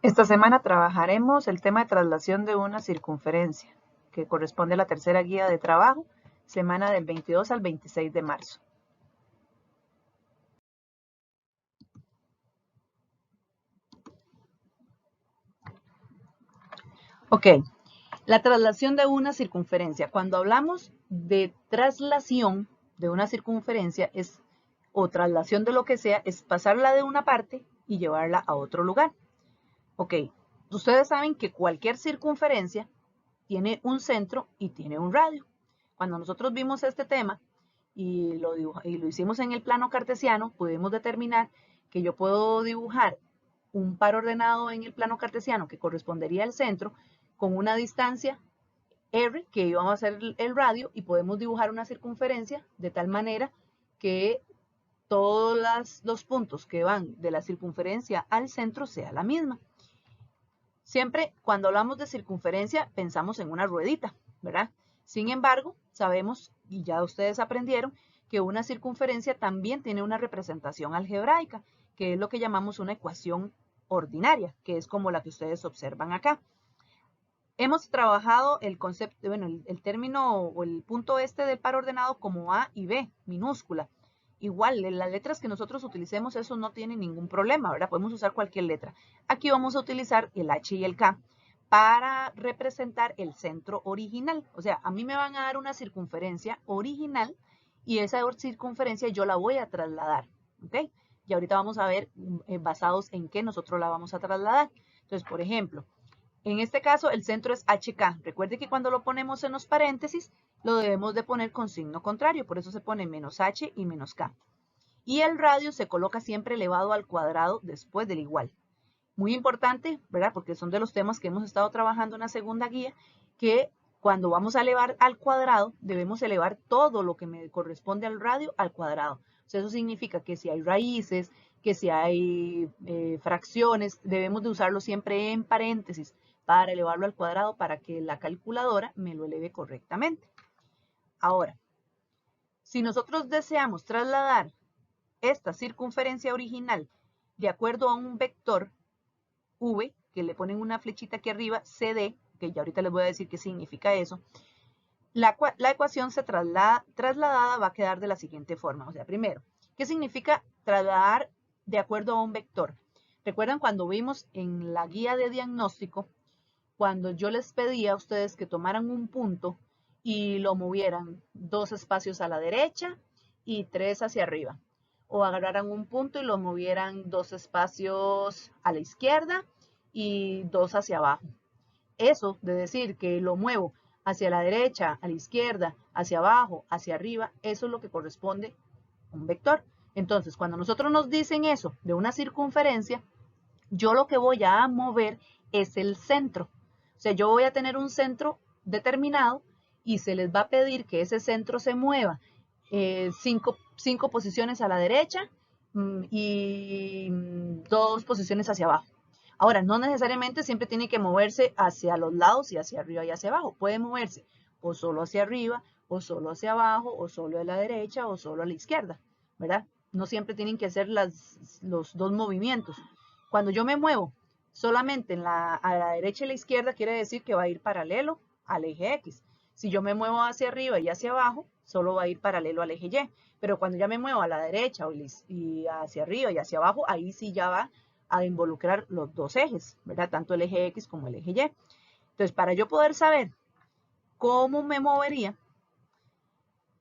Esta semana trabajaremos el tema de traslación de una circunferencia, que corresponde a la tercera guía de trabajo, semana del 22 al 26 de marzo. Ok, la traslación de una circunferencia. Cuando hablamos de traslación de una circunferencia o traslación de lo que sea, es pasarla de una parte y llevarla a otro lugar. Ok, ustedes saben que cualquier circunferencia tiene un centro y tiene un radio. Cuando nosotros vimos este tema y lo hicimos en el plano cartesiano, pudimos determinar que yo puedo dibujar un par ordenado en el plano cartesiano que correspondería al centro con una distancia r, que íbamos a hacer el radio, y podemos dibujar una circunferencia de tal manera que todos los puntos que van de la circunferencia al centro sea la misma. Siempre cuando hablamos de circunferencia pensamos en una ruedita, ¿verdad? Sin embargo, sabemos, y ya ustedes aprendieron, que una circunferencia también tiene una representación algebraica, que es lo que llamamos una ecuación ordinaria, que es como la que ustedes observan acá. Hemos trabajado el concepto, bueno, el término o el punto este del par ordenado como A y B, minúscula. Igual, en las letras que nosotros utilicemos, eso no tiene ningún problema, ¿verdad? Podemos usar cualquier letra. Aquí vamos a utilizar el H y el K para representar el centro original. O sea, a mí me van a dar una circunferencia original y esa circunferencia yo la voy a trasladar, ¿ok? Y ahorita vamos a ver basados en qué nosotros la vamos a trasladar. Entonces, por ejemplo, en este caso, el centro es HK. Recuerde que cuando lo ponemos en los paréntesis, lo debemos de poner con signo contrario. Por eso se pone menos H y menos K. Y el radio se coloca siempre elevado al cuadrado después del igual. Muy importante, ¿verdad? Porque son de los temas que hemos estado trabajando en la segunda guía, que cuando vamos a elevar al cuadrado, debemos elevar todo lo que me corresponde al radio al cuadrado. O sea, eso significa que si hay raíces, que si hay fracciones, debemos de usarlo siempre en paréntesis para elevarlo al cuadrado para que la calculadora me lo eleve correctamente. Ahora, si nosotros deseamos trasladar esta circunferencia original de acuerdo a un vector V, que le ponen una flechita aquí arriba, CD, que ya ahorita les voy a decir qué significa eso, la ecuación trasladada va a quedar de la siguiente forma. O sea, primero, ¿qué significa trasladar de acuerdo a un vector? ¿Recuerdan cuando vimos en la guía de diagnóstico, cuando yo les pedía a ustedes que tomaran un punto y lo movieran 2 espacios a la derecha y 3 hacia arriba? O agarraran un punto y lo movieran 2 espacios a la izquierda y 2 hacia abajo. Eso de decir que lo muevo hacia la derecha, a la izquierda, hacia abajo, hacia arriba, eso es lo que corresponde a un vector. Entonces, cuando nosotros nos dicen eso de una circunferencia, yo lo que voy a mover es el centro. O sea, yo voy a tener un centro determinado y se les va a pedir que ese centro se mueva 5 posiciones a la derecha y 2 posiciones hacia abajo. Ahora, no necesariamente siempre tiene que moverse hacia los lados y hacia arriba y hacia abajo. Puede moverse o solo hacia arriba, o solo hacia abajo, o solo a la derecha, o solo a la izquierda, ¿verdad? No siempre tienen que ser los 2 movimientos. Cuando yo me muevo solamente a la derecha y la izquierda, quiere decir que va a ir paralelo al eje X. Si yo me muevo hacia arriba y hacia abajo, solo va a ir paralelo al eje Y. Pero cuando ya me muevo a la derecha y hacia arriba y hacia abajo, ahí sí ya va a involucrar los 2 ejes, ¿verdad? Tanto el eje X como el eje Y. Entonces, para yo poder saber cómo me movería,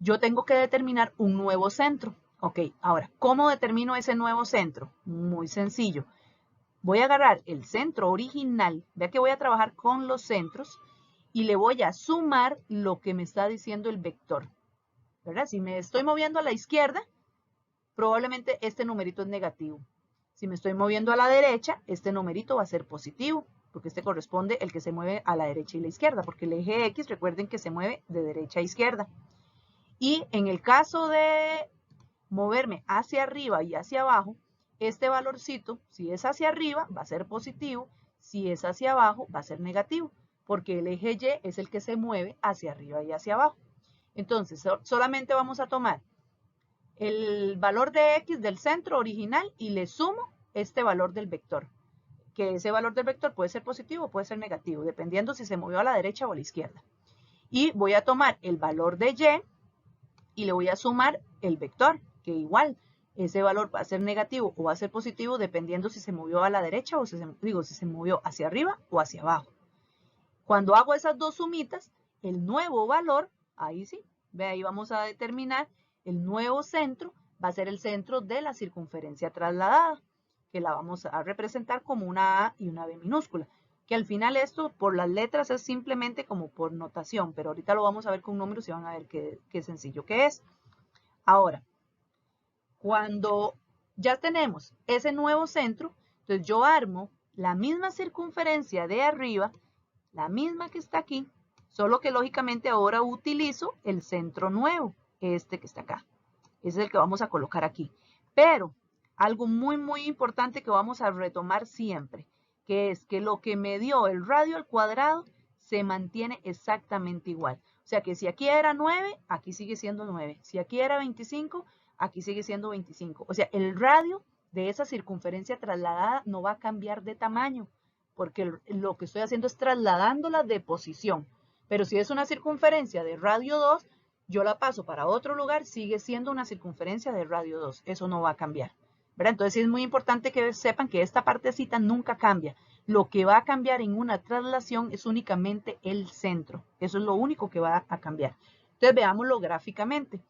yo tengo que determinar un nuevo centro. Ok, ahora, ¿cómo determino ese nuevo centro? Muy sencillo. Voy a agarrar el centro original, vea que voy a trabajar con los centros y le voy a sumar lo que me está diciendo el vector, ¿verdad? Si me estoy moviendo a la izquierda, probablemente este numerito es negativo. Si me estoy moviendo a la derecha, este numerito va a ser positivo, porque este corresponde el que se mueve a la derecha y la izquierda, porque el eje X, recuerden que se mueve de derecha a izquierda. Y en el caso de moverme hacia arriba y hacia abajo, este valorcito, si es hacia arriba, va a ser positivo, si es hacia abajo, va a ser negativo, porque el eje Y es el que se mueve hacia arriba y hacia abajo. Entonces, solamente vamos a tomar el valor de X del centro original y le sumo este valor del vector. que ese valor del vector puede ser positivo o puede ser negativo, dependiendo si se movió a la derecha o a la izquierda. Y voy a tomar el valor de y le voy a sumar el vector, que igual ese valor va a ser negativo o va a ser positivo dependiendo si se movió a la derecha o si se movió hacia arriba o hacia abajo. Cuando hago esas dos sumitas, el nuevo valor, ahí sí, ve, ahí vamos a determinar el nuevo centro, va a ser el centro de la circunferencia trasladada, que la vamos a representar como una A y una B minúscula, que al final esto por las letras es simplemente como por notación, pero ahorita lo vamos a ver con números y van a ver qué sencillo que es. Ahora, cuando ya tenemos ese nuevo centro, entonces yo armo la misma circunferencia de arriba, la misma que está aquí, solo que lógicamente ahora utilizo el centro nuevo, este que está acá. Ese es el que vamos a colocar aquí. Pero algo muy importante que vamos a retomar siempre, que es que lo que me dio el radio al cuadrado se mantiene exactamente igual. O sea que si aquí era 9, aquí sigue siendo 9. Si aquí era 25, aquí sigue siendo 25. O sea, el radio de esa circunferencia trasladada no va a cambiar de tamaño, porque lo que estoy haciendo es trasladándola de posición. Pero si es una circunferencia de radio 2, yo la paso para otro lugar, sigue siendo una circunferencia de radio 2. Eso no va a cambiar, ¿verdad? Entonces sí es muy importante que sepan que esta partecita nunca cambia. Lo que va a cambiar en una traslación es únicamente el centro. Eso es lo único que va a cambiar. Entonces veámoslo gráficamente.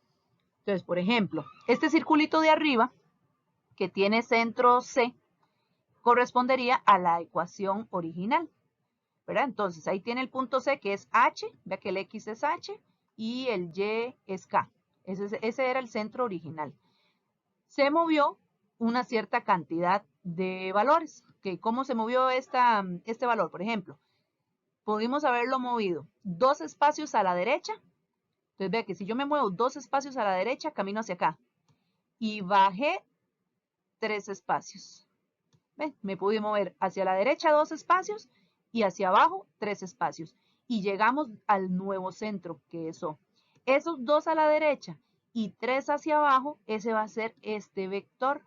Entonces, por ejemplo, este circulito de arriba, que tiene centro C, correspondería a la ecuación original, ¿verdad? Entonces ahí tiene el punto C, que es H, vea que el X es H y el Y es K. Ese era el centro original. Se movió una cierta cantidad de valores. ¿Okay? ¿Cómo se movió este valor? Por ejemplo, pudimos haberlo movido 2 espacios a la derecha. Entonces vea que si yo me muevo 2 espacios a la derecha, camino hacia acá. Y bajé 3 espacios. ¿Ven? Me pude mover hacia la derecha 2 espacios y hacia abajo 3 espacios. Y llegamos al nuevo centro, que es O. Esos 2 a la derecha y 3 hacia abajo, ese va a ser este vector,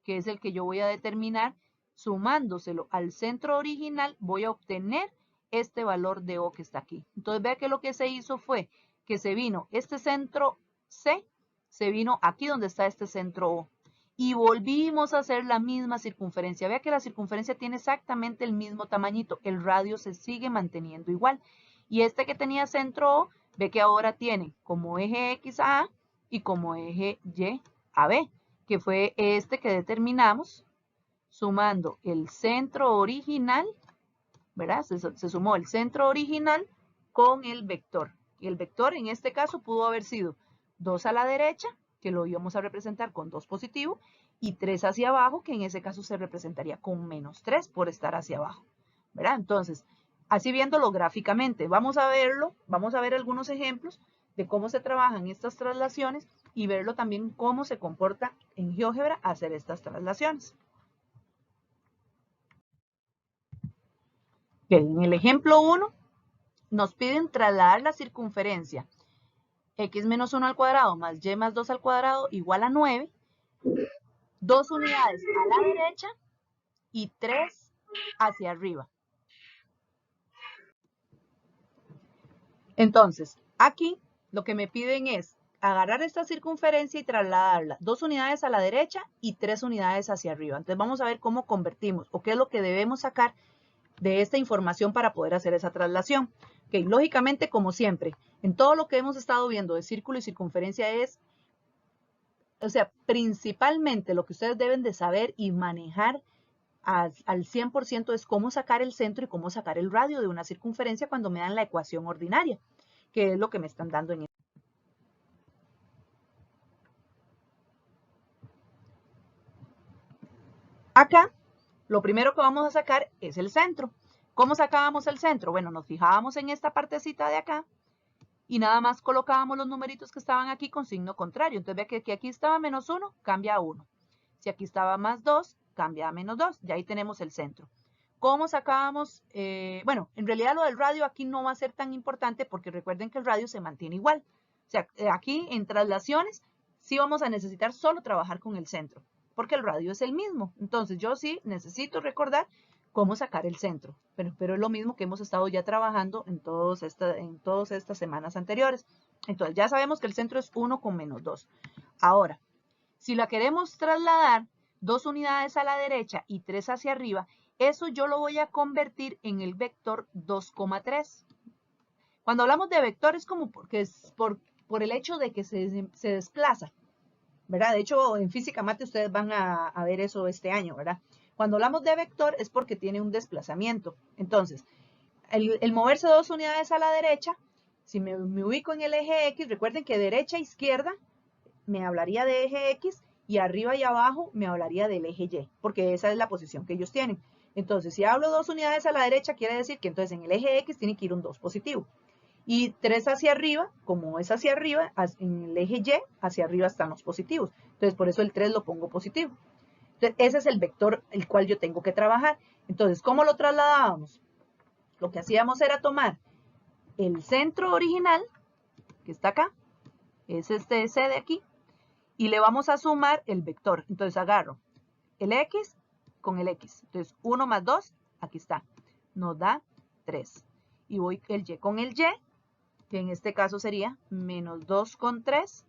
que es el que yo voy a determinar. Sumándoselo al centro original, voy a obtener este valor de O que está aquí. Entonces, vea que lo que se hizo fue que se vino este centro C, se vino aquí donde está este centro O. Y volvimos a hacer la misma circunferencia. Vea que la circunferencia tiene exactamente el mismo tamañito. El radio se sigue manteniendo igual. Y este que tenía centro O, ve que ahora tiene como eje X a A y como eje Y a B, que fue este que determinamos sumando el centro original, ¿verdad? Se sumó el centro original con el vector. Y el vector en este caso pudo haber sido 2 a la derecha, que lo íbamos a representar con 2 positivo, y 3 hacia abajo, que en ese caso se representaría con menos 3 por estar hacia abajo, ¿verdad? Entonces, así viéndolo gráficamente, vamos a verlo, vamos a ver algunos ejemplos de cómo se trabajan estas traslaciones y verlo también cómo se comporta en GeoGebra hacer estas traslaciones. En el ejemplo 1 nos piden trasladar la circunferencia x menos 1 al cuadrado más y más 2 al cuadrado igual a 9, 2 unidades a la derecha y 3 hacia arriba. Entonces, aquí lo que me piden es agarrar esta circunferencia y trasladarla 2 unidades a la derecha y 3 unidades hacia arriba. Entonces vamos a ver cómo convertimos o qué es lo que debemos sacar de esta información para poder hacer esa traslación. Okay, lógicamente, como siempre, en todo lo que hemos estado viendo de círculo y circunferencia es, o sea, principalmente lo que ustedes deben de saber y manejar al 100% es cómo sacar el centro y cómo sacar el radio de una circunferencia cuando me dan la ecuación ordinaria, que es lo que me están dando en este. Acá, lo primero que vamos a sacar es el centro. ¿Cómo sacábamos el centro? Bueno, nos fijábamos en esta partecita de acá y nada más colocábamos los numeritos que estaban aquí con signo contrario. Entonces ve que aquí estaba menos 1, cambia a 1. Si aquí estaba más 2, cambia a menos 2. Y ahí tenemos el centro. ¿Cómo sacábamos? Bueno, en realidad lo del radio aquí no va a ser tan importante porque recuerden que el radio se mantiene igual. O sea, aquí en traslaciones sí vamos a necesitar solo trabajar con el centro. porque el radio es el mismo. Entonces yo sí necesito recordar cómo sacar el centro, pero es lo mismo que hemos estado ya trabajando en todas estas semanas anteriores. Entonces ya sabemos que el centro es 1 con menos 2. Ahora, si la queremos trasladar 2 unidades a la derecha y 3 hacia arriba, eso yo lo voy a convertir en el vector 2,3. Cuando hablamos de vector es como porque es por el hecho de que se desplaza, ¿verdad? De hecho, en física mate ustedes van a ver eso este año, ¿verdad? Cuando hablamos de vector es porque tiene un desplazamiento. Entonces, el moverse 2 unidades a la derecha, si me ubico en el eje X, recuerden que derecha e izquierda me hablaría de eje X y arriba y abajo me hablaría del eje Y, porque esa es la posición que ellos tienen. Entonces, si hablo 2 unidades a la derecha, quiere decir que entonces en el eje X tiene que ir un 2 positivo. Y 3 hacia arriba, como es hacia arriba, en el eje Y, hacia arriba están los positivos. Entonces, por eso el 3 lo pongo positivo. Entonces, ese es el vector el cual yo tengo que trabajar. Entonces, ¿cómo lo trasladábamos? Lo que hacíamos era tomar el centro original, que está acá, es este C de aquí, y le vamos a sumar el vector. Entonces, agarro el X con el X. Entonces, 1 más 2, aquí está, nos da 3. Y voy el Y con el Y, que en este caso sería menos 2 con 3,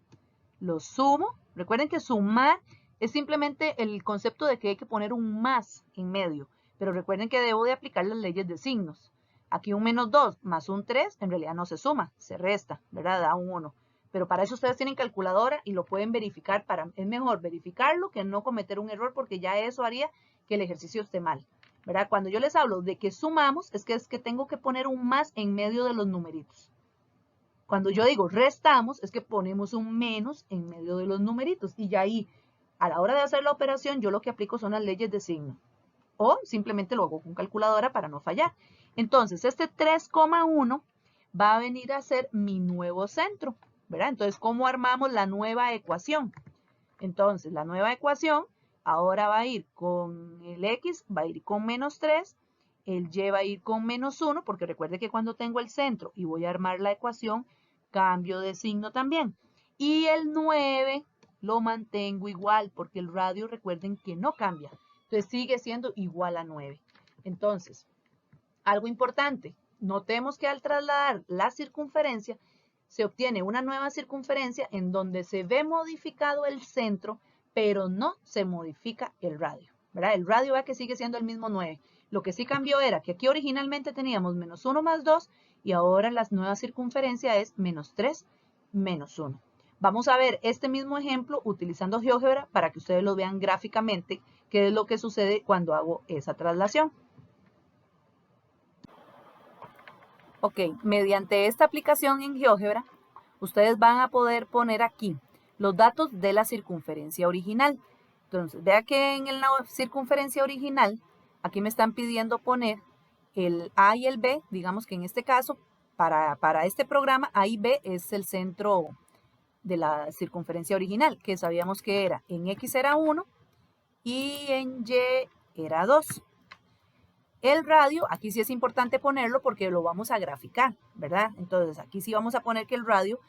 lo sumo. Recuerden que sumar es simplemente el concepto de que hay que poner un más en medio, pero recuerden que debo de aplicar las leyes de signos. Aquí un menos 2 más un 3 en realidad no se suma, se resta, ¿verdad? Da un 1. Pero para eso ustedes tienen calculadora y lo pueden verificar. Es mejor verificarlo que no cometer un error, porque ya eso haría que el ejercicio esté mal, ¿verdad? Cuando yo les hablo de que sumamos, es que tengo que poner un más en medio de los numeritos. Cuando yo digo restamos, es que ponemos un menos en medio de los numeritos. Y ya ahí, a la hora de hacer la operación, yo lo que aplico son las leyes de signo. O simplemente lo hago con calculadora para no fallar. Entonces, este 3,1 va a venir a ser mi nuevo centro, ¿verdad? Entonces, ¿cómo armamos la nueva ecuación? Entonces, la nueva ecuación ahora va a ir con el X, va a ir con menos 3, el Y va a ir con menos 1, porque recuerde que cuando tengo el centro y voy a armar la ecuación, cambio de signo también. Y el 9 lo mantengo igual, porque el radio recuerden que no cambia. Entonces sigue siendo igual a 9. Entonces, algo importante, notemos que al trasladar la circunferencia, se obtiene una nueva circunferencia en donde se ve modificado el centro, pero no se modifica el radio, ¿verdad? El radio ve que sigue siendo el mismo 9. Lo que sí cambió era que aquí originalmente teníamos menos 1 más 2 y ahora la nueva circunferencia es menos 3 menos 1. Vamos a ver este mismo ejemplo utilizando GeoGebra para que ustedes lo vean gráficamente qué es lo que sucede cuando hago esa traslación. Ok, mediante esta aplicación en GeoGebra, ustedes van a poder poner aquí los datos de la circunferencia original. Entonces, vea que en la circunferencia original, aquí me están pidiendo poner el A y el B, digamos que en este caso, para este programa, A y B es el centro de la circunferencia original, que sabíamos que era en X era 1 y en Y era 2. El radio, aquí sí es importante ponerlo porque lo vamos a graficar, ¿verdad? Entonces aquí sí vamos a poner que el radio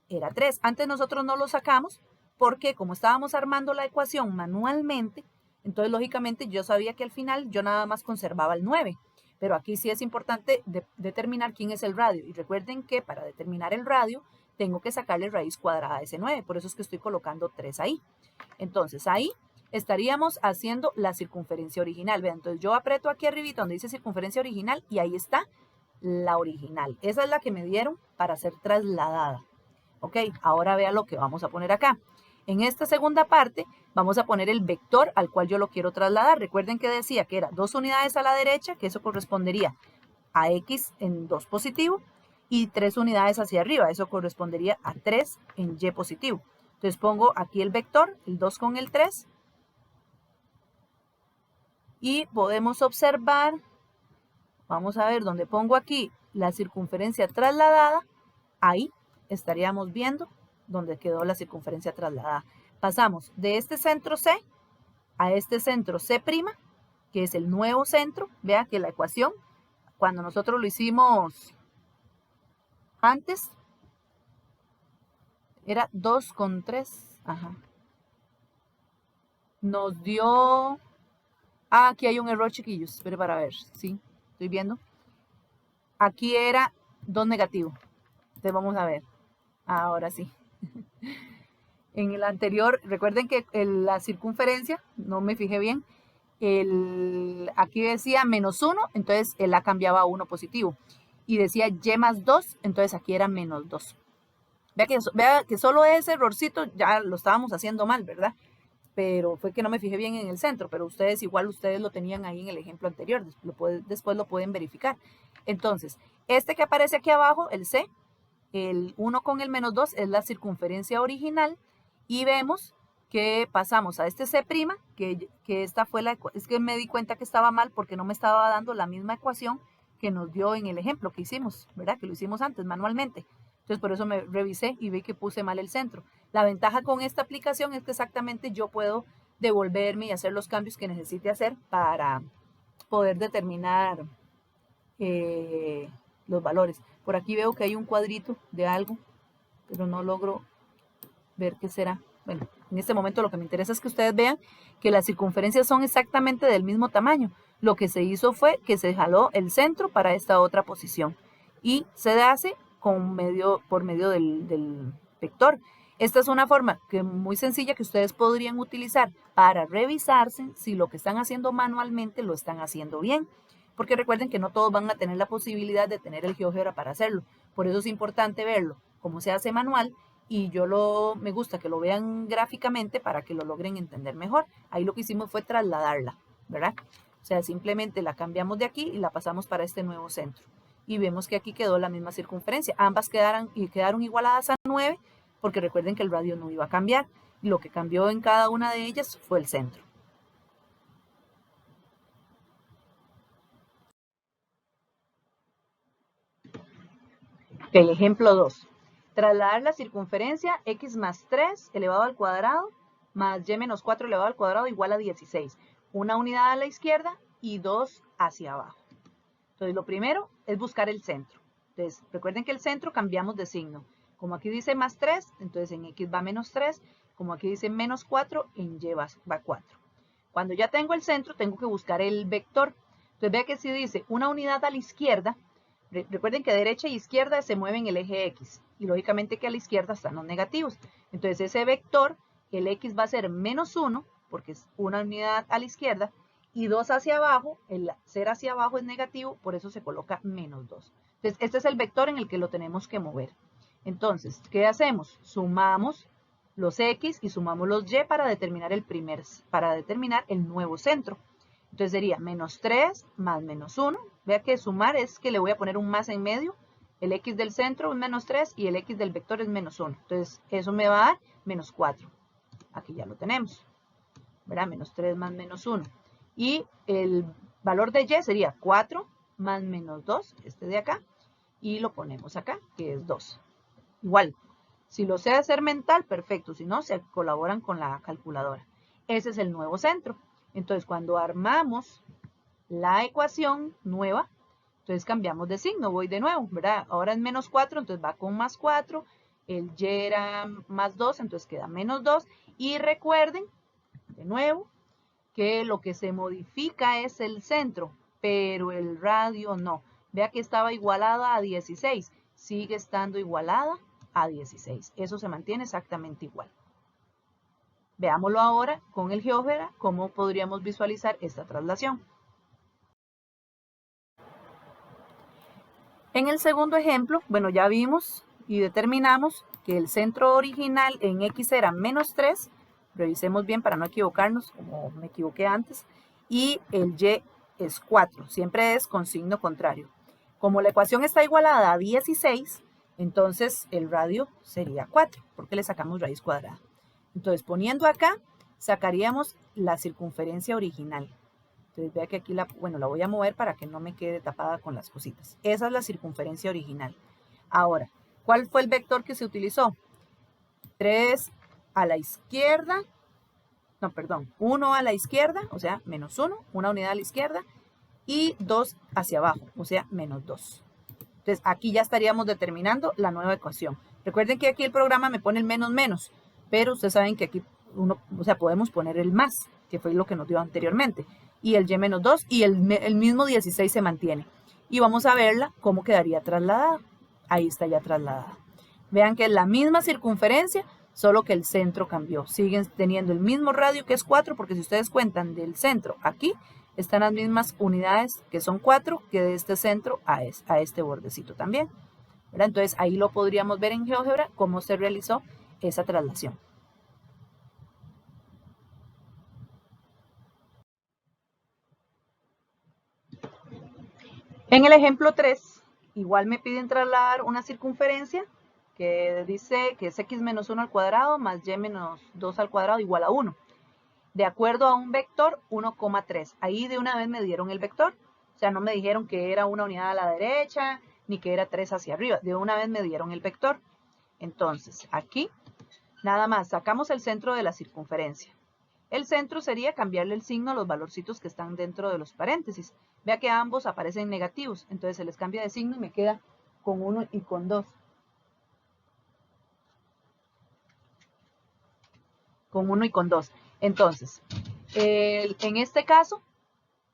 era 3. Antes nosotros no lo sacamos porque como estábamos armando la ecuación manualmente, entonces lógicamente yo sabía que al final yo nada más conservaba el 9. Pero aquí sí es importante determinar quién es el radio. Y recuerden que para determinar el radio tengo que sacarle raíz cuadrada a ese 9. Por eso es que estoy colocando 3 ahí. Entonces ahí estaríamos haciendo la circunferencia original. Vean, entonces yo aprieto aquí arribita donde dice circunferencia original y ahí está la original. Esa es la que me dieron para ser trasladada. Ok, ahora vea lo que vamos a poner acá. En esta segunda parte vamos a poner el vector al cual yo lo quiero trasladar. Recuerden que decía que era 2 unidades a la derecha, que eso correspondería a X en 2 positivo, y 3 unidades hacia arriba, eso correspondería a 3 en Y positivo. Entonces pongo aquí el vector, el 2 con el 3, y podemos observar, vamos a ver donde pongo aquí la circunferencia trasladada, ahí estaríamos viendo donde quedó la circunferencia trasladada. Pasamos de este centro C a este centro C', que es el nuevo centro. Vea que la ecuación, cuando nosotros lo hicimos antes, era 2 con 3. Ajá. nos dio... Ah, aquí hay un error, chiquillos. Espere para ver. Sí, estoy viendo. Aquí era 2 negativo. Entonces vamos a ver. Ahora sí. En el anterior, recuerden que la circunferencia, no me fijé bien, aquí decía -1, entonces el A cambiaba a 1 positivo. Y decía Y más 2, entonces aquí era -2. Vea que solo ese errorcito ya lo estábamos haciendo mal, ¿verdad? Pero fue que no me fijé bien en el centro, pero ustedes lo tenían ahí en el ejemplo anterior, después lo pueden verificar. Entonces, este que aparece aquí abajo, el C, el 1 con el -2 es la circunferencia original y vemos que pasamos a este C', que esta fue es que me di cuenta que estaba mal porque no me estaba dando la misma ecuación que nos dio en el ejemplo que hicimos, ¿verdad? Que lo hicimos antes manualmente. Entonces por eso me revisé y vi que puse mal el centro. La ventaja con esta aplicación es que exactamente yo puedo devolverme y hacer los cambios que necesite hacer para poder determinar los valores. Por aquí veo que hay un cuadrito de algo, pero no logro ver qué será. Bueno, en este momento lo que me interesa es que ustedes vean que las circunferencias son exactamente del mismo tamaño. Lo que se hizo fue que se jaló el centro para esta otra posición y se hace por medio del vector. Esta es una forma muy sencilla que ustedes podrían utilizar para revisarse si lo que están haciendo manualmente lo están haciendo bien. Porque recuerden que no todos van a tener la posibilidad de tener el GeoGebra para hacerlo. Por eso es importante verlo como se hace manual y me gusta que lo vean gráficamente para que lo logren entender mejor. Ahí lo que hicimos fue trasladarla, ¿verdad? O sea, simplemente la cambiamos de aquí y la pasamos para este nuevo centro. Y vemos que aquí quedó la misma circunferencia. Ambas quedaron igualadas a 9 porque recuerden que el radio no iba a cambiar. Lo que cambió en cada una de ellas fue el centro. Ok, ejemplo 2. Trasladar la circunferencia x más 3 elevado al cuadrado más y menos 4 elevado al cuadrado igual a 16. Una unidad a la izquierda y 2 hacia abajo. Entonces, lo primero es buscar el centro. Entonces, recuerden que el centro cambiamos de signo. Como aquí dice más 3, entonces en x va menos 3. Como aquí dice menos 4, en y va 4. Cuando ya tengo el centro, tengo que buscar el vector. Entonces, vea que si dice una unidad a la izquierda, recuerden que derecha e izquierda se mueven el eje X y lógicamente que a la izquierda están los negativos. Entonces ese vector, el X va a ser menos 1 porque es una unidad a la izquierda y 2 hacia abajo, el ser hacia abajo es negativo, por eso se coloca menos 2. Entonces este es el vector en el que lo tenemos que mover. Entonces, ¿qué hacemos? Sumamos los X y sumamos los Y para determinar el nuevo centro. Entonces sería menos 3 más menos 1. Vea que sumar es que le voy a poner un más en medio. El X del centro es menos 3 y el X del vector es menos 1. Entonces eso me va a dar menos 4. Aquí ya lo tenemos, ¿verdad? Menos 3 más menos 1. Y el valor de Y sería 4 más menos 2, este de acá. Y lo ponemos acá, que es 2. Igual, si lo sé hacer mental, perfecto. Si no, se colaboran con la calculadora. Ese es el nuevo centro. Entonces, cuando armamos la ecuación nueva, entonces cambiamos de signo, voy de nuevo, ¿verdad? Ahora es menos 4, entonces va con más 4, el Y era más 2, entonces queda menos 2, y recuerden, de nuevo, que lo que se modifica es el centro, pero el radio no. Vea que estaba igualada a 16, sigue estando igualada a 16, eso se mantiene exactamente igual. Veámoslo ahora con el GeoGebra, cómo podríamos visualizar esta traslación. En el segundo ejemplo, bueno, ya vimos y determinamos que el centro original en X era menos 3, revisemos bien para no equivocarnos, como me equivoqué antes, y el Y es 4, siempre es con signo contrario. Como la ecuación está igualada a 16, entonces el radio sería 4, porque le sacamos raíz cuadrada. Entonces, poniendo acá, sacaríamos la circunferencia original. Entonces, vea que aquí la voy a mover para que no me quede tapada con las cositas. Esa es la circunferencia original. Ahora, ¿cuál fue el vector que se utilizó? 3 a la izquierda, no, perdón, 1 a la izquierda, o sea, menos 1, una unidad a la izquierda, y 2 hacia abajo, o sea, menos 2. Entonces, aquí ya estaríamos determinando la nueva ecuación. Recuerden que aquí el programa me pone el menos menos, pero ustedes saben que aquí o sea, podemos poner el más, que fue lo que nos dio anteriormente, y el y-2 y el mismo 16 se mantiene. Y vamos a verla cómo quedaría trasladada. Ahí está ya trasladada. Vean que es la misma circunferencia, solo que el centro cambió. Siguen teniendo el mismo radio que es 4, porque si ustedes cuentan del centro aquí, están las mismas unidades que son 4 que de este centro a este bordecito también. ¿Verdad? Entonces ahí lo podríamos ver en GeoGebra cómo se realizó esa traslación. En el ejemplo 3, igual me piden trasladar una circunferencia que dice que es x menos 1 al cuadrado más y menos 2 al cuadrado igual a 1. De acuerdo a un vector 1,3. Ahí de una vez me dieron el vector. O sea, no me dijeron que era una unidad a la derecha, ni que era 3 hacia arriba. De una vez me dieron el vector. Entonces, aquí, nada más, sacamos el centro de la circunferencia. El centro sería cambiarle el signo a los valorcitos que están dentro de los paréntesis. Vea que ambos aparecen negativos, entonces se les cambia de signo y me queda con 1 y con 2. Con 1 y con 2. Entonces, en este caso,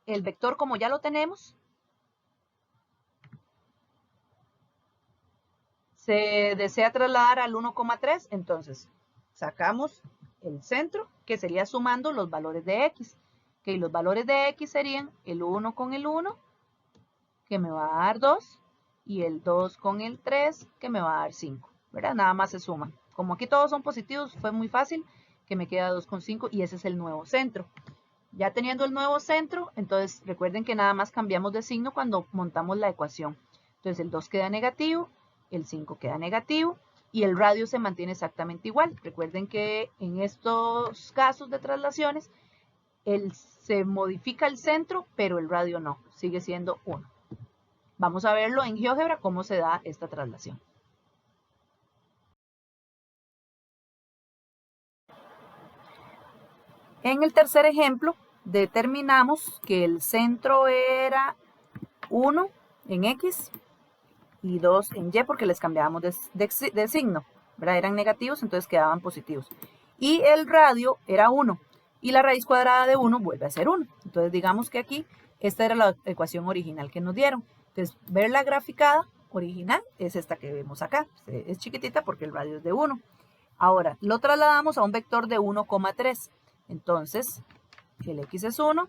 el vector como ya lo tenemos, se desea trasladar al 1,3, entonces sacamos el centro, que sería sumando los valores de x. Que los valores de x serían el 1 con el 1, que me va a dar 2, y el 2 con el 3, que me va a dar 5, ¿verdad? Nada más se suman. Como aquí todos son positivos, fue muy fácil, que me queda 2 con 5, y ese es el nuevo centro. Ya teniendo el nuevo centro, entonces recuerden que nada más cambiamos de signo cuando montamos la ecuación. Entonces el 2 queda negativo, el 5 queda negativo, y el radio se mantiene exactamente igual. Recuerden que en estos casos de traslaciones, se modifica el centro, pero el radio no, sigue siendo 1. Vamos a verlo en GeoGebra cómo se da esta traslación. En el tercer ejemplo, determinamos que el centro era 1 en X y 2 en Y porque les cambiábamos de signo, ¿verdad? Eran negativos, entonces quedaban positivos. Y el radio era 1 y la raíz cuadrada de 1 vuelve a ser 1. Entonces digamos que aquí esta era la ecuación original que nos dieron. Entonces ver la graficada original es esta que vemos acá. Es chiquitita porque el radio es de 1. Ahora lo trasladamos a un vector de 1,3. Entonces el X es 1,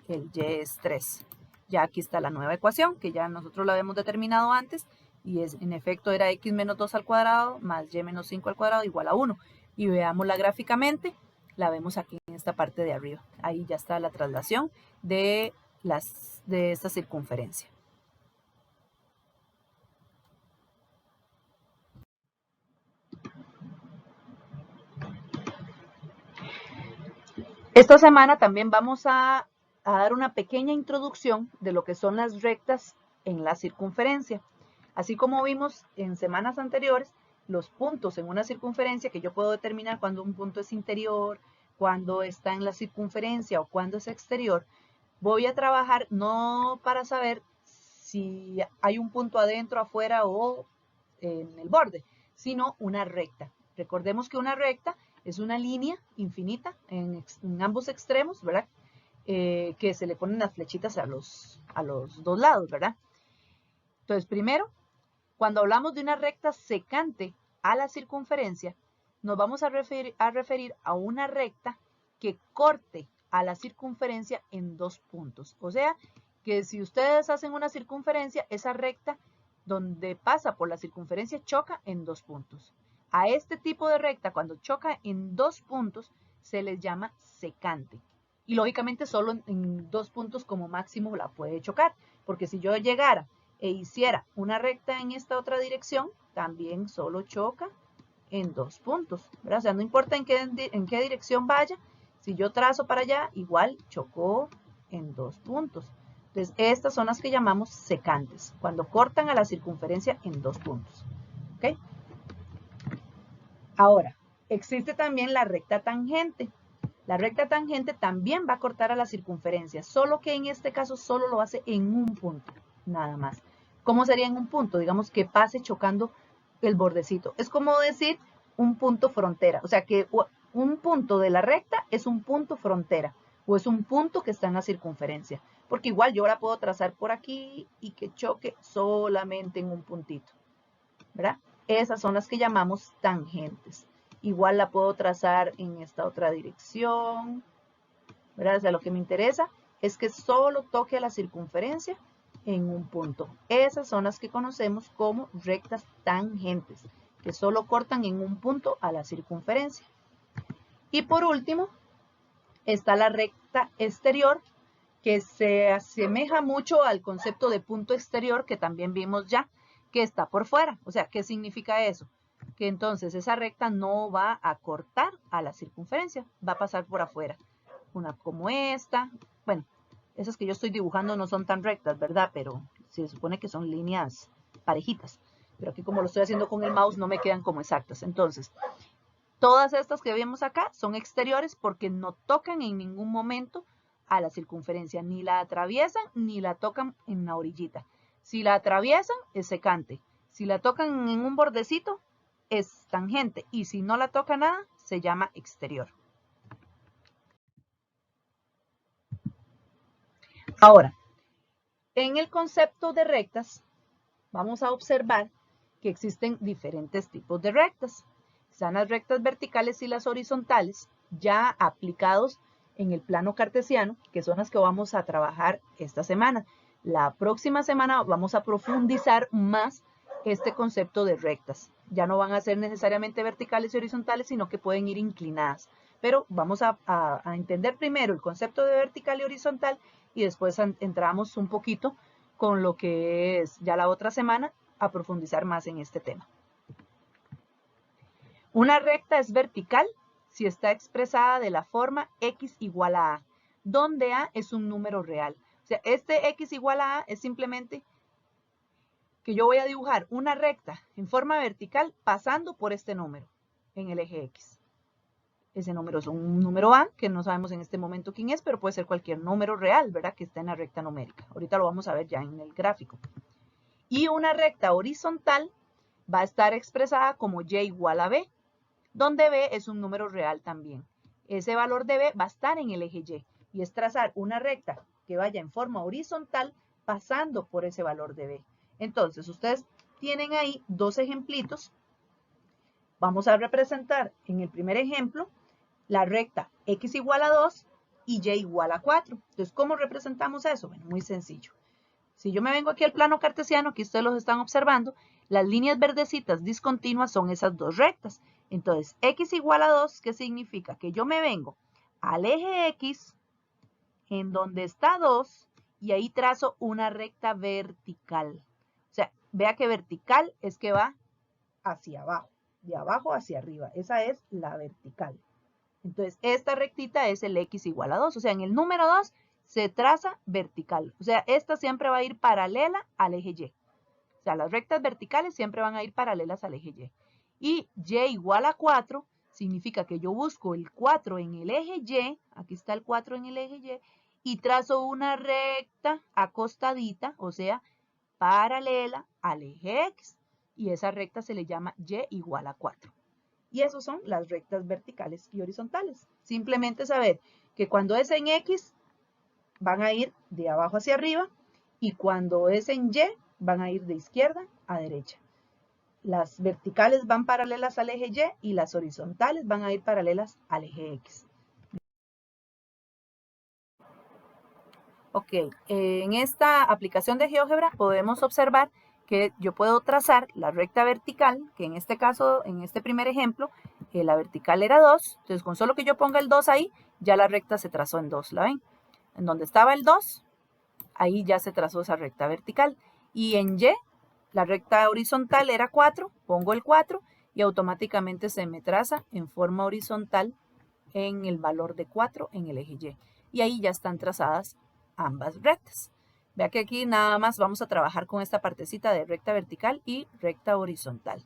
el Y es 3. Ya aquí está la nueva ecuación que ya nosotros la habíamos determinado antes y en efecto era x menos 2 al cuadrado más y menos 5 al cuadrado igual a 1. Y veámosla gráficamente, la vemos aquí en esta parte de arriba. Ahí ya está la traslación de esta circunferencia. Esta semana también vamos a dar una pequeña introducción de lo que son las rectas en la circunferencia. Así como vimos en semanas anteriores, los puntos en una circunferencia que yo puedo determinar cuando un punto es interior, cuando está en la circunferencia o cuando es exterior, voy a trabajar no para saber si hay un punto adentro, afuera o en el borde, sino una recta. Recordemos que una recta es una línea infinita en ambos extremos, ¿verdad? Que se le ponen las flechitas a los dos lados, ¿verdad? Entonces, primero, cuando hablamos de una recta secante a la circunferencia, nos vamos a referir a una recta que corte a la circunferencia en 2 puntos. O sea, que si ustedes hacen una circunferencia, esa recta donde pasa por la circunferencia choca en 2 puntos. A este tipo de recta, cuando choca en 2 puntos, se les llama secante. Y lógicamente solo en 2 puntos como máximo la puede chocar, porque si yo llegara e hiciera una recta en esta otra dirección, también solo choca en 2 puntos, ¿verdad? O sea, no importa en qué dirección vaya, si yo trazo para allá, igual chocó en 2 puntos. Entonces, estas son las que llamamos secantes, cuando cortan a la circunferencia en 2 puntos. ¿Ok? Ahora, existe también la recta tangente. La recta tangente también va a cortar a la circunferencia, solo que en este caso solo lo hace en un punto, nada más. ¿Cómo sería en un punto? Digamos que pase chocando el bordecito. Es como decir un punto frontera, o sea que un punto de la recta es un punto frontera o es un punto que está en la circunferencia, porque igual yo la puedo trazar por aquí y que choque solamente en un puntito, ¿verdad? Esas son las que llamamos tangentes. Igual la puedo trazar en esta otra dirección, ¿verdad? O sea, lo que me interesa es que solo toque a la circunferencia en un punto. Esas son las que conocemos como rectas tangentes, que solo cortan en un punto a la circunferencia. Y por último, está la recta exterior, que se asemeja mucho al concepto de punto exterior que también vimos ya, que está por fuera. O sea, ¿qué significa eso? Que entonces esa recta no va a cortar a la circunferencia, va a pasar por afuera. Una como esta, bueno, esas que yo estoy dibujando no son tan rectas, ¿verdad? Pero se supone que son líneas parejitas. Pero aquí como lo estoy haciendo con el mouse no me quedan como exactas. Entonces, todas estas que vemos acá son exteriores porque no tocan en ningún momento a la circunferencia, ni la atraviesan ni la tocan en la orillita. Si la atraviesan es secante, si la tocan en un bordecito es tangente y si no la toca nada se llama exterior. Ahora, en el concepto de rectas vamos a observar que existen diferentes tipos de rectas. Están las rectas verticales y las horizontales, ya aplicados en el plano cartesiano, que son las que vamos a trabajar esta semana. La próxima semana vamos a profundizar más este concepto de rectas. Ya no van a ser necesariamente verticales y horizontales, sino que pueden ir inclinadas. Pero vamos a entender primero el concepto de vertical y horizontal y después entramos un poquito con lo que es ya la otra semana a profundizar más en este tema. Una recta es vertical si está expresada de la forma x igual a a, donde a es un número real. O sea, este x igual a es simplemente que yo voy a dibujar una recta en forma vertical pasando por este número en el eje x. Ese número es un número a, que no sabemos en este momento quién es, pero puede ser cualquier número real, ¿verdad? Que está en la recta numérica. Ahorita lo vamos a ver ya en el gráfico. Y una recta horizontal va a estar expresada como y igual a b, donde b es un número real también. Ese valor de b va a estar en el eje y es trazar una recta que vaya en forma horizontal pasando por ese valor de b. Entonces, ustedes tienen ahí dos ejemplitos. Vamos a representar en el primer ejemplo la recta x igual a 2 y y igual a 4. Entonces, ¿cómo representamos eso? Bueno, muy sencillo. Si yo me vengo aquí al plano cartesiano, que ustedes los están observando, las líneas verdecitas discontinuas son esas dos rectas. Entonces, x igual a 2, ¿qué significa? Que yo me vengo al eje x, en donde está 2, y ahí trazo una recta vertical. O sea, vea que vertical es que va hacia abajo, de abajo hacia arriba. Esa es la vertical. Entonces, esta rectita es el x igual a 2. O sea, en el número 2 se traza vertical. O sea, esta siempre va a ir paralela al eje y. O sea, las rectas verticales siempre van a ir paralelas al eje y. Y y igual a 4 significa que yo busco el 4 en el eje y, aquí está el 4 en el eje y trazo una recta acostadita, o sea, paralela al eje x. Y esa recta se le llama y igual a 4. Y esos son las rectas verticales y horizontales. Simplemente saber que cuando es en X, van a ir de abajo hacia arriba, y cuando es en Y, van a ir de izquierda a derecha. Las verticales van paralelas al eje Y y las horizontales van a ir paralelas al eje X. Ok, en esta aplicación de GeoGebra podemos observar que yo puedo trazar la recta vertical, que en este caso, en este primer ejemplo, la vertical era 2, entonces con solo que yo ponga el 2 ahí, ya la recta se trazó en 2, ¿la ven? En donde estaba el 2, ahí ya se trazó esa recta vertical. Y en Y, la recta horizontal era 4, pongo el 4 y automáticamente se me traza en forma horizontal en el valor de 4 en el eje Y. Y ahí ya están trazadas ambas rectas. Vea que aquí nada más vamos a trabajar con esta partecita de recta vertical y recta horizontal.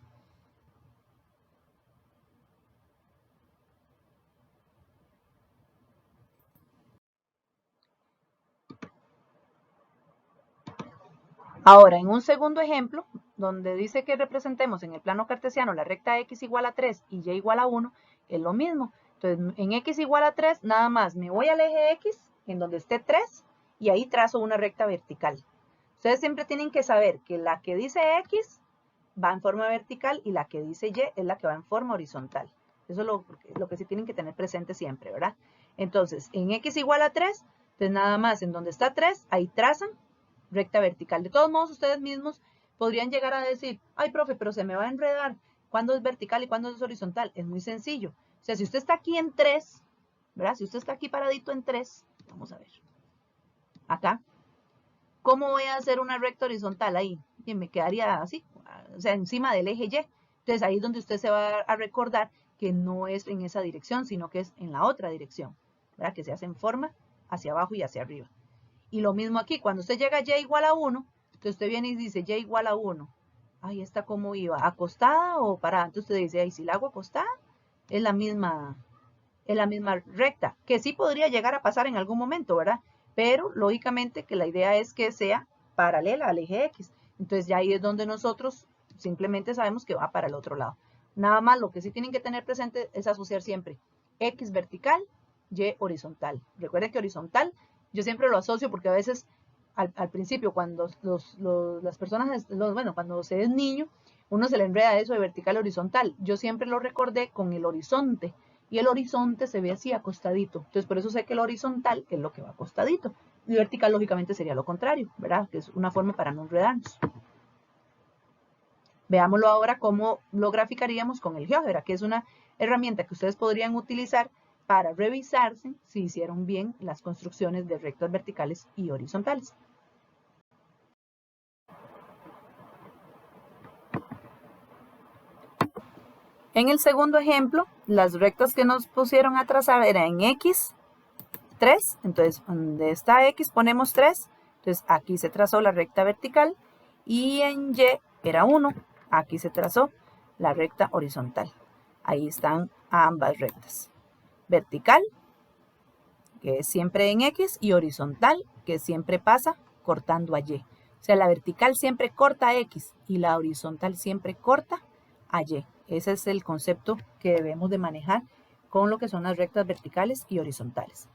Ahora, en un segundo ejemplo, donde dice que representemos en el plano cartesiano la recta x igual a 3 y y igual a 1, es lo mismo. Entonces, en x igual a 3, nada más me voy al eje x, en donde esté 3, y ahí trazo una recta vertical. Ustedes siempre tienen que saber que la que dice x va en forma vertical y la que dice y es la que va en forma horizontal. Eso es lo que sí tienen que tener presente siempre, ¿verdad? Entonces, en x igual a 3, pues nada más en donde está 3, ahí trazan recta vertical. De todos modos, ustedes mismos podrían llegar a decir, ay, profe, pero se me va a enredar. ¿Cuándo es vertical y cuándo es horizontal? Es muy sencillo. O sea, si usted está aquí en 3, ¿verdad? Si usted está aquí paradito en 3, vamos a ver. Acá. ¿Cómo voy a hacer una recta horizontal ahí? Y me quedaría así, o sea, encima del eje Y. Entonces ahí es donde usted se va a recordar que no es en esa dirección, sino que es en la otra dirección, ¿verdad? Que se hace en forma hacia abajo y hacia arriba. Y lo mismo aquí, cuando usted llega a Y igual a 1, entonces usted viene y dice Y igual a 1. Ahí está cómo iba, ¿acostada o parada? Entonces usted dice, ahí si la hago acostada, es la misma recta, que sí podría llegar a pasar en algún momento, ¿verdad? Pero lógicamente que la idea es que sea paralela al eje X. Entonces ya ahí es donde nosotros simplemente sabemos que va para el otro lado. Nada más lo que sí tienen que tener presente es asociar siempre X vertical, Y horizontal. Recuerden que horizontal yo siempre lo asocio porque a veces al principio cuando las personas, bueno, cuando se es niño, uno se le enreda eso de vertical horizontal. Yo siempre lo recordé con el horizonte y el horizonte se ve así acostadito. Entonces por eso sé que el horizontal es lo que va acostadito. Y vertical lógicamente sería lo contrario, ¿verdad? Que es una forma para no enredarnos. Veámoslo ahora cómo lo graficaríamos con el GeoGebra, que es una herramienta que ustedes podrían utilizar para revisarse si hicieron bien las construcciones de rectas verticales y horizontales. En el segundo ejemplo, las rectas que nos pusieron a trazar eran en X, 3, entonces donde está X ponemos 3, entonces aquí se trazó la recta vertical, y en Y era 1, aquí se trazó la recta horizontal. Ahí están ambas rectas. Vertical, que es siempre en X, y horizontal, que siempre pasa cortando a Y. O sea, la vertical siempre corta a X y la horizontal siempre corta a Y. Ese es el concepto que debemos de manejar con lo que son las rectas verticales y horizontales.